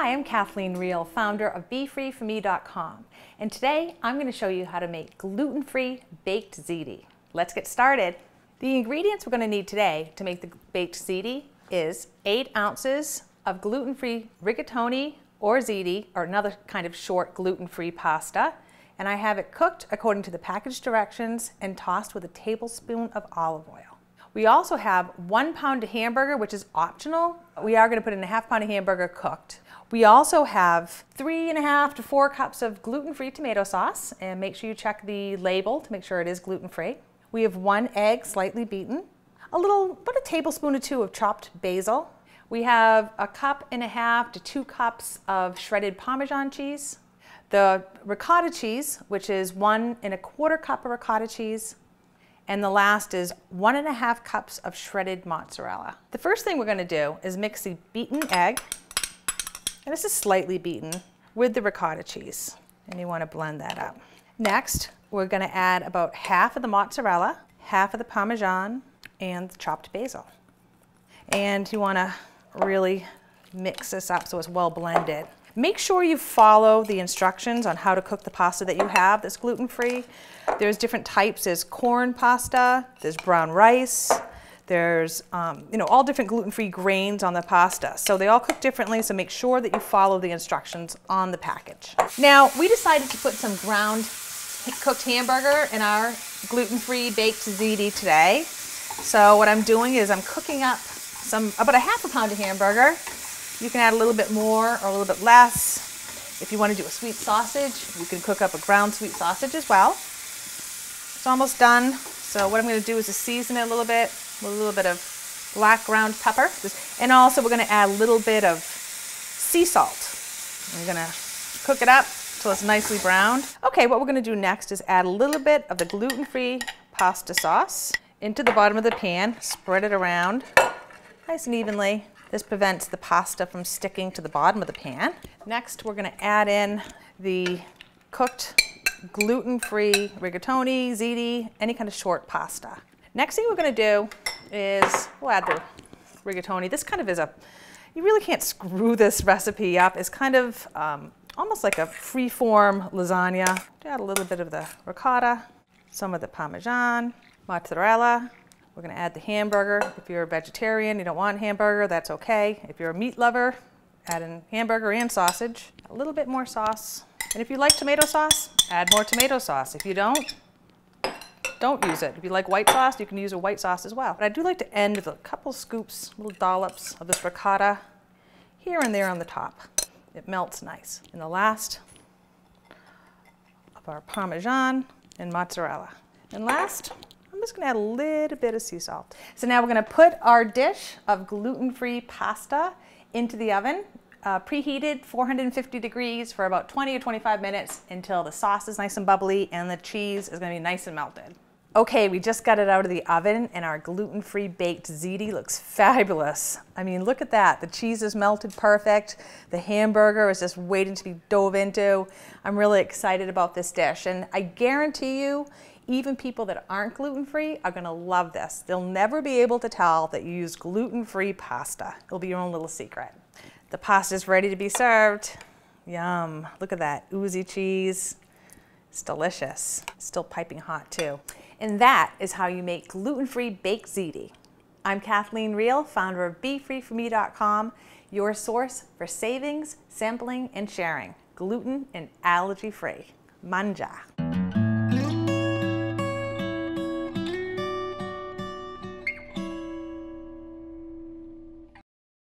Hi, I'm Kathleen Reel, founder of BeFreeForMe.com, and today I'm going to show you how to make gluten-free baked ziti. Let's get started. The ingredients we're going to need today to make the baked ziti is 8 ounces of gluten-free rigatoni or ziti, or another kind of short gluten-free pasta, and I have it cooked according to the package directions and tossed with a tablespoon of olive oil. We also have 1 pound of hamburger, which is optional. We are going to put in a ½ pound of hamburger cooked. We also have 3½ to 4 cups of gluten-free tomato sauce, and make sure you check the label to make sure it is gluten-free. We have 1 egg slightly beaten, about a tablespoon or 2 of chopped basil. We have a 1½ cup to 2 cups of shredded Parmesan cheese. The ricotta cheese, which is 1¼ cup of ricotta cheese. And the last is 1½ cups of shredded mozzarella. The first thing we're going to do is mix the beaten egg, and this is slightly beaten, with the ricotta cheese. And you want to blend that up. Next, we're going to add about half of the mozzarella, half of the Parmesan, and the chopped basil. And you want to really mix this up so it's well blended. Make sure you follow the instructions on how to cook the pasta that you have that's gluten-free. There's different types. There's corn pasta, there's brown rice, there's all different gluten-free grains on the pasta. So they all cook differently, so make sure that you follow the instructions on the package. Now, we decided to put some ground cooked hamburger in our gluten-free baked ziti today. So what I'm doing is I'm cooking up about a ½ pound of hamburger. You can add a little bit more or a little bit less. If you want to do a sweet sausage, you can cook up a ground sweet sausage as well. It's almost done. So what I'm going to do is just season it a little bit with a little bit of black ground pepper. And also we're going to add a little bit of sea salt. I'm going to cook it up until it's nicely browned. Okay, what we're going to do next is add a little bit of the gluten-free pasta sauce into the bottom of the pan. Spread it around nice and evenly. This prevents the pasta from sticking to the bottom of the pan. Next, we're going to add in the cooked gluten-free rigatoni, ziti, any kind of short pasta. Next thing we're going to do is we'll add the rigatoni. This kind of is you really can't screw this recipe up. It's kind of almost like a free-form lasagna. Add a little bit of the ricotta, some of the Parmesan, mozzarella. We're going to add the hamburger. If you're a vegetarian, you don't want hamburger, that's okay. If you're a meat lover, add in hamburger and sausage. A little bit more sauce. And if you like tomato sauce, add more tomato sauce. If you don't use it. If you like white sauce, you can use a white sauce as well. But I do like to end with a couple scoops, little dollops of this ricotta here and there on the top. It melts nice. And the last of our Parmesan and mozzarella. And last, I'm just going to add a little bit of sea salt. So now we're going to put our dish of gluten-free pasta into the oven, preheated 450 degrees for about 20 or 25 minutes until the sauce is nice and bubbly and the cheese is going to be nice and melted. Okay, we just got it out of the oven and our gluten-free baked ziti looks fabulous. I mean, look at that. The cheese is melted perfect. The hamburger is just waiting to be dove into. I'm really excited about this dish, and I guarantee you, even people that aren't gluten-free are going to love this. They'll never be able to tell that you use gluten-free pasta. It'll be your own little secret. The pasta's ready to be served. Yum. Look at that oozy cheese. It's delicious. It's still piping hot too. And that is how you make gluten-free baked ziti. I'm Kathleen Reel, founder of BeFreeForMe.com, your source for savings, sampling, and sharing. Gluten and allergy-free. Manja.